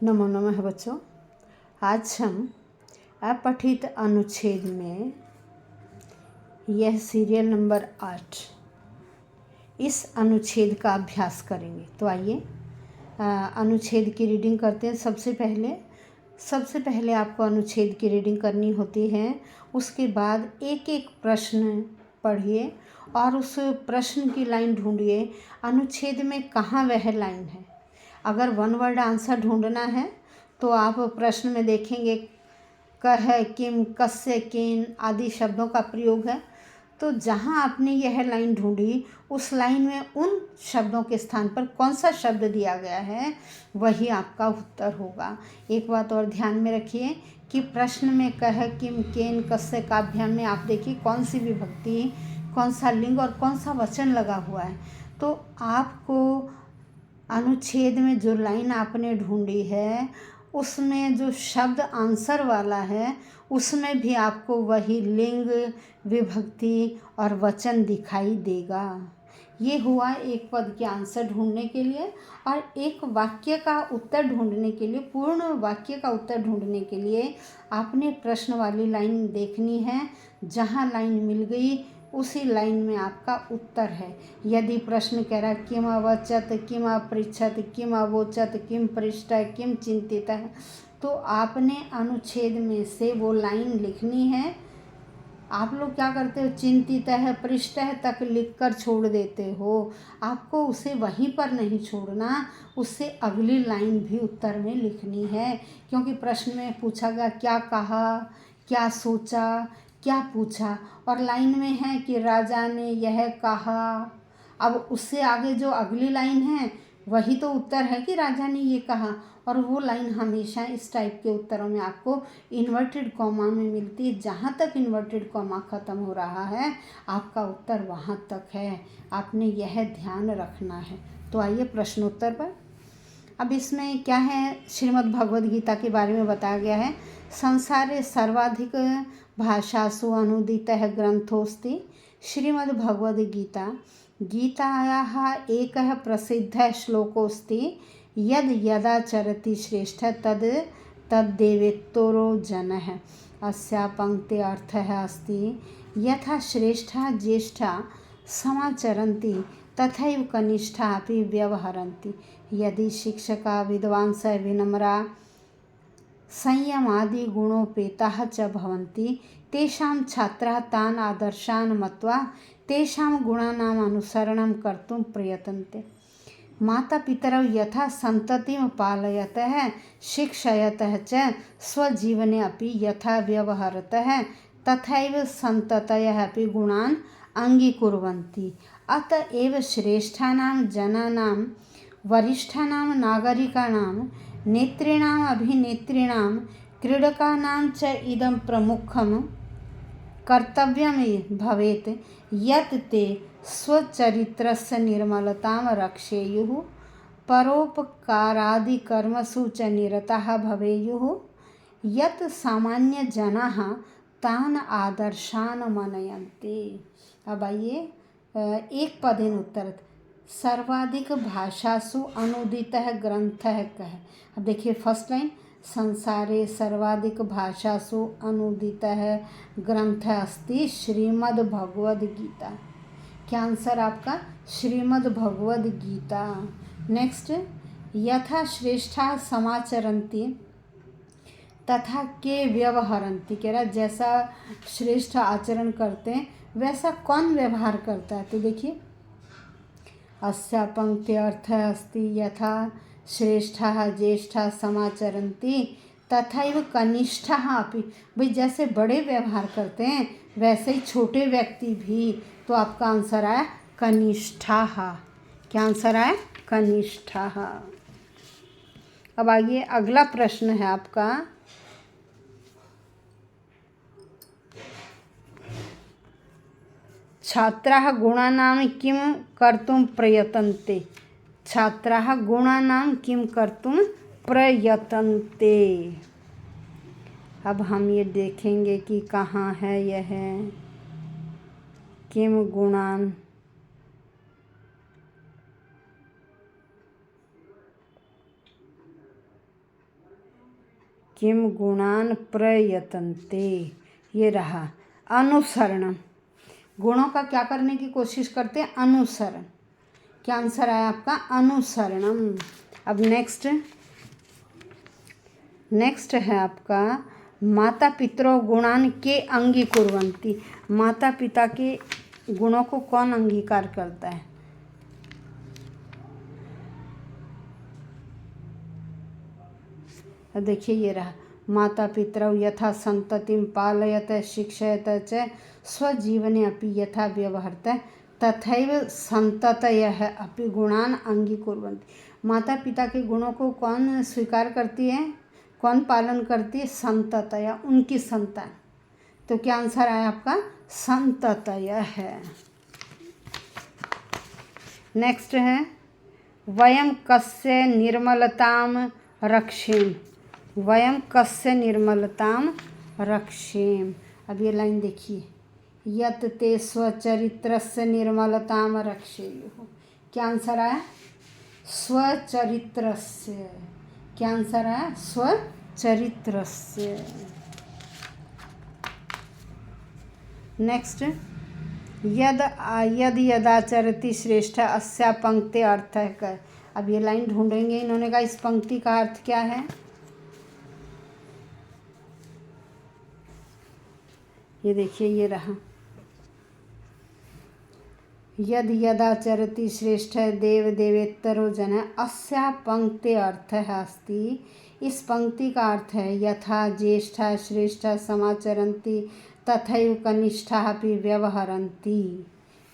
नमो नमः बच्चों। आज हम अपठित अनुच्छेद में यह सीरियल नंबर 8 इस अनुच्छेद का अभ्यास करेंगे। तो आइए अनुच्छेद की रीडिंग करते हैं। सबसे पहले आपको अनुच्छेद की रीडिंग करनी होती है। उसके बाद एक एक प्रश्न पढ़िए और उस प्रश्न की लाइन ढूंढिए, अनुच्छेद में कहाँ वह लाइन है। अगर वन वर्ड आंसर ढूंढना है तो आप प्रश्न में देखेंगे कह, किम, कस्य, केन आदि शब्दों का प्रयोग है। तो जहाँ आपने यह लाइन ढूंढी उस लाइन में उन शब्दों के स्थान पर कौन सा शब्द दिया गया है वही आपका उत्तर होगा। एक बात और ध्यान में रखिए कि प्रश्न में कह, किम, केन, कस्य काभ्याम में आप देखिए कौन सी विभक्ति, कौन सा लिंग और कौन सा वचन लगा हुआ है। तो आपको अनुच्छेद में जो लाइन आपने ढूंढी है उसमें जो शब्द आंसर वाला है उसमें भी आपको वही लिंग, विभक्ति और वचन दिखाई देगा। ये हुआ एक पद के आंसर ढूंढने के लिए। और एक वाक्य का उत्तर ढूंढने के लिए, पूर्ण वाक्य का उत्तर ढूंढने के लिए आपने प्रश्न वाली लाइन देखनी है। जहाँ लाइन मिल गई उसी लाइन में आपका उत्तर है। यदि प्रश्न कह रहा है किम अवचत, किम अपृच्छत, किम अवोचत, किम पृष्ठ, किम चिंतित है, तो आपने अनुच्छेद में से वो लाइन लिखनी है। आप लोग क्या करते हो, चिंतित है, पृष्ठ है तक लिखकर छोड़ देते हो। आपको उसे वहीं पर नहीं छोड़ना, उससे अगली लाइन भी उत्तर में लिखनी है। क्योंकि प्रश्न में पूछा गया क्या कहा, क्या सोचा, क्या पूछा, और लाइन में है कि राजा ने यह कहा। अब उससे आगे जो अगली लाइन है वही तो उत्तर है कि राजा ने ये कहा। और वो लाइन हमेशा इस टाइप के उत्तरों में आपको इन्वर्टेड कॉमा में मिलती है। जहाँ तक इन्वर्टेड कॉमा ख़त्म हो रहा है आपका उत्तर वहाँ तक है। आपने यह ध्यान रखना है। तो आइए प्रश्नोत्तर पर। अब इसमें क्या है, श्रीमद् भगवद गीता के बारे में बताया गया है। संसारे सर्वाधिक भाषासु अनुदितः ग्रंथोऽस्ति श्रीमद् भगवद गीता। गीतायाः एकः प्रसिद्धः श्लोकोऽस्ति यद् यदाचरति श्रेष्ठः तद्देवेत्तरो जनः। अस्या पंक्ति अर्थः अस्ति यथा श्रेष्ठा ज्येष्ठा समाचरन्ति तथैव कनिष्ठा अपि व्यवहरन्ति। यदि शिक्षका विद्वांसः विनम्रा संयमादि गुणोपेताः च भवन्ति तेषां छात्राः तान् आदर्शान् मत्वा तेषां गुणानाम् अनुसरणं कर्तुं प्रयतन्ते। माता पितरौ यथा सन्ततिं पालयतः शिक्षयतः च स्वजीवने अपि यथा व्यवहरतः तथैव सन्ततयः अपि गुणान् अङ्गीकुर्वन्ति। अत एव श्रेष्ठानां जनानां, वरिष्ठानां नागरिकाणां, नेतॄणाम्, अभिनेतॄणां, क्रीडकानां च इदं प्रमुखं कर्तव्यं भवेत् यत् ते स्वचरित्रस्य निर्मलतां रक्षेयुः, परोपकारादिकर्मसु च निरताः भवेयुः, यत् सामान्यजनाः तान् आदर्शान् मनयन्ति। अब आइए एक पदेन उत्तर। सर्वाधिक भाषासु अनुदितः ग्रंथः कः। अब देखिए फर्स्ट लाइन, संसारे सर्वाधिक भाषासु अनुदितः ग्रंथः अस्ति श्रीमद् भगवद गीता। क्या आंसर आपका, श्रीमद् भगवद गीता। नेक्स्ट, यथा श्रेष्ठा समाचरन्ति तथा के व्यवहरन्ति। कह रहा जैसा श्रेष्ठ आचरण करते हैं वैसा कौन व्यवहार करता है। तो देखिए अस्या पंक्ति अर्थ अस्ति यथा श्रेष्ठा ज्येष्ठा समाचरन्ति तथैव कनिष्ठः अपि। भाई जैसे बड़े व्यवहार करते हैं वैसे ही छोटे व्यक्ति भी। तो आपका आंसर आया कनिष्ठः। क्या आंसर आया, कनिष्ठः। अब आइए अगला प्रश्न है आपका, छात्राः गुणानां किं कर्तुं प्रयतन्ते। छात्राः गुणानां किं कर्तुं प्रयतन्ते। अब हम ये देखेंगे कि कहाँ है यह किम गुणान। किम गुणान प्रयतन्ते, ये रहा अनुसरणम। गुणों का क्या करने की कोशिश करते हैं? अनुसरण। क्या आंसर आया आपका? अनुसरणम। अब नेक्स्ट है आपका माता पितरो गुणान के अंगीकुर्वन्ति। माता पिता के गुणों को कौन अंगीकार करता है? देखिए ये रहा, माता पितरौ यथा संततिं पालयत शिक्षयत च स्वजीवने अपि यथा व्यवहरत तथैव संततयः अपि गुणान अंगीकुर्वन्ति। माता पिता के गुणों को कौन स्वीकार करती है, कौन पालन करती है? संततया, उनकी संतान। तो क्या आंसर आया आपका? संततयः है। नेक्स्ट है वयं कस्य निर्मलतां रक्षेम। वयं कस्य निर्मलतां रक्षेम। अब ये लाइन देखिए, यत ते स्वचरित्रस्य निर्मलतां रक्षेयुः। क्या आंसर आया? स्वचरित्रस्य। क्या आंसर आया? स्वचरित्रस्य। नेक्स्ट यद यदाचरति श्रेष्ठ अस्या पंक्ति अर्थ है। अब ये लाइन ढूंढेंगे, इन्होंने कहा इस पंक्ति का अर्थ क्या है? ये देखिए ये रहा, यद यदाचरति श्रेष्ठ देव देवेत्तरो जन अस्या पंक्ति अर्थ अस्ति। इस पंक्ति का अर्थ है यथा ज्येष्ठा श्रेष्ठा समाचरन्ति तथैव कनिष्ठा अपि व्यवहरन्ति।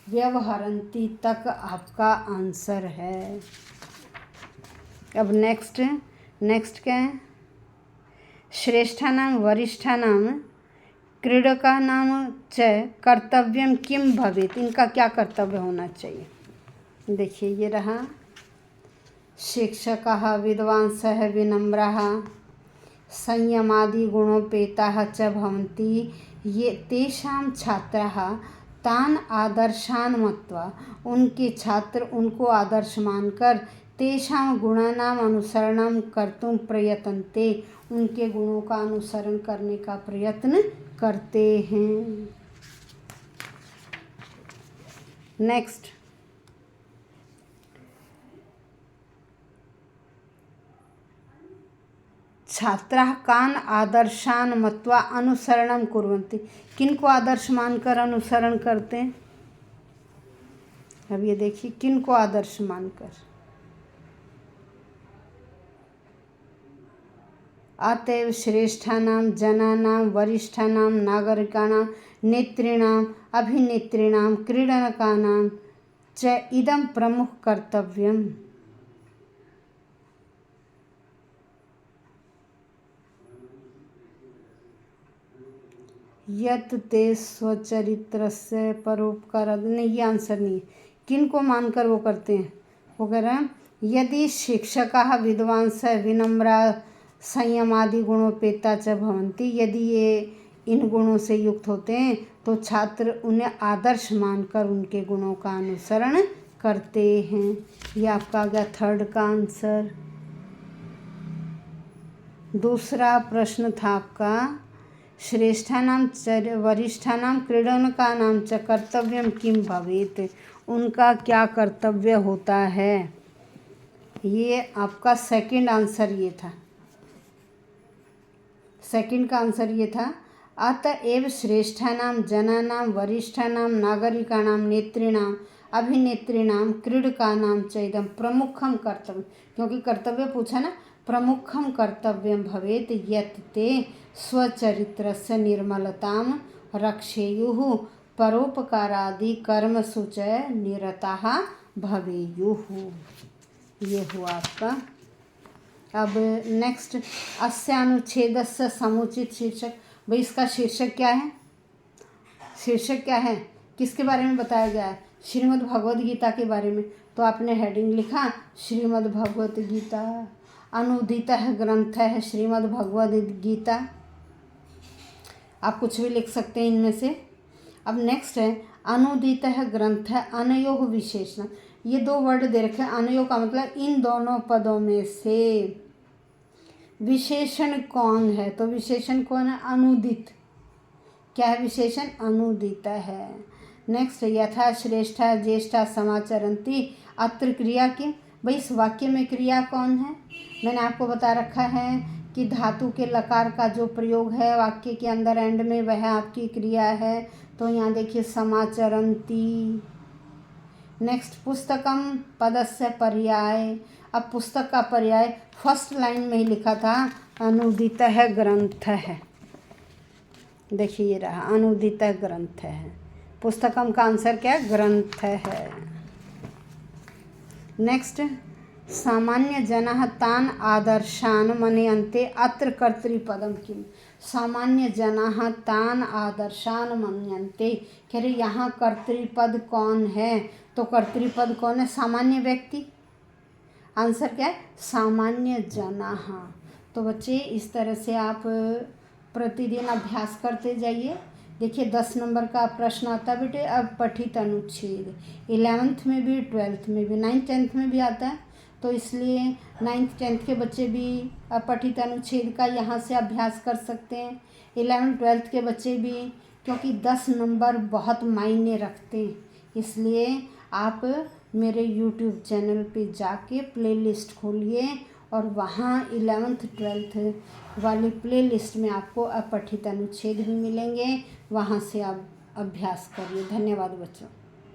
व्यवहरन्ति तक आपका आंसर है। अब नेक्स्ट क्या है? श्रेष्ठानां वरिष्ठानां क्रीडकानां च कर्तव्यं किं भवेत्। इनका क्या कर्तव्य होना चाहिए? देखिए ये रहा, शिक्षकः विद्वांसः विनम्राः संयमादि गुणोपेताः च भवन्ति ये तेषां छात्राः तान् आदर्शान् मत्वा। उनके छात्र उनको आदर्श मानकर तेषां गुणानाम् अनुसरणं कर्तुं प्रयतन्ते। उनके गुणों का अनुसरण करने का प्रयत्न करते हैं। नेक्स्ट छात्राः कान् आदर्शान् मत्वा अनुसरणं कुर्वन्ति। किनको आदर्श मानकर अनुसरण करते हैं? अब ये देखिए, किनको आदर्श मानकर? अतएव श्रेष्ठानां जनानां वरिष्ठानां नागरिकाणां नेतॄणाम् अभिनेतॄणां क्रीडनकानां च इदं प्रमुख कर्तव्यम्। यत ते स्वचरित्रस्य परोपकार। नहीं, ये आंसर नहीं है। किन को मानकर वो करते हैं? वो कह रहे हैं यदि शिक्षकाः विद्वांसः विनम्रा संयमादि गुणोपेता च भवन्ति। यदि ये इन गुणों से युक्त होते हैं तो छात्र उन्हें आदर्श मानकर उनके गुणों का अनुसरण करते हैं। ये आपका आ गया थर्ड का आंसर। दूसरा प्रश्न था आपका श्रेष्ठानां वरिष्ठानां क्रीडनकानां च कर्तव्यं किं भवेत्। उनका क्या कर्तव्य होता है? ये आपका सेकंड आंसर ये था। सेकंड का आंसर ये था अतएव श्रेष्ठानां जनानां वरिष्ठानां नागरिकाणां नेतॄणां अभिनेतॄणां क्रीडकानां च इदं प्रमुखं कर्तव्यं। क्योंकि कर्तव्य पूछा ना, प्रमुखं कर्तव्यं भवेत् यत् ते स्वचरित्रस्य निर्मलतां रक्षेयुः परोपकारादि कर्मसु च निरताः भवेयुः। ये हुआ आपका। अब नेक्स्ट अस्य अनुच्छेदस्य समुचित शीर्षक। भाई इसका शीर्षक क्या है? शीर्षक क्या है? किसके बारे में बताया गया है? श्रीमद् भगवद गीता के बारे में। तो आपने हेडिंग लिखा श्रीमद् भगवद गीता। अनुदितः ग्रंथ है श्रीमद् भगवद गीता। आप कुछ भी लिख सकते हैं इनमें से। अब नेक्स्ट है अनुदितः ग्रंथ अनयोः विशेषण। ये दो वर्ड दे रखे हैं। अनयो का मतलब इन दोनों पदों में से। विशेषण कौन है? तो विशेषण कौन है? अनुदित। क्या है विशेषण? अनुदित है। नेक्स्ट, यथा श्रेष्ठा ज्येष्ठा समाचरन्ति, अत्र क्रिया की। भाई इस वाक्य में क्रिया कौन है? मैंने आपको बता रखा है कि धातु के लकार का जो प्रयोग है वाक्य के अंदर एंड में, वह आपकी क्रिया है। तो यहाँ देखिए समाचरन्ति। नेक्स्ट, पुस्तकम पदस्य पर्याय। अब पुस्तक का पर्याय फर्स्ट लाइन में ही लिखा था, अनुदित ग्रंथ है। देखिए ये रहा, अनुदित ग्रंथ है। पुस्तकम का आंसर क्या है? ग्रंथ है। नेक्स्ट, सामान्य जनः तान आदर्शान मनयन्ते, अत्र कर्तृपदम किम। सामान्य जनः तान आदर्शान मनयन्ते, कह रहे यहाँ कर्तृपद कौन है? तो कर्तृपद कौन है? सामान्य व्यक्ति। आंसर क्या है? सामान्य जनः। तो बच्चे इस तरह से आप प्रतिदिन अभ्यास करते जाइए। देखिए 10 नंबर का प्रश्न आता है बेटे, अब पठित अनुच्छेद 11th में भी, 12th में भी, 9th 10th में भी आता है। तो इसलिए 9th 10th के बच्चे भी पठित अनुच्छेद का यहाँ से अभ्यास कर सकते हैं। 11th 12th के बच्चे भी, क्योंकि 10 नंबर बहुत मायने रखते हैं। इसलिए आप मेरे YouTube चैनल पे जाके प्लेलिस्ट खोलिए और वहाँ 11th 12th वाली प्लेलिस्ट में आपको अपठित अनुच्छेद भी मिलेंगे। वहाँ से आप अभ्यास करिए। धन्यवाद बच्चों।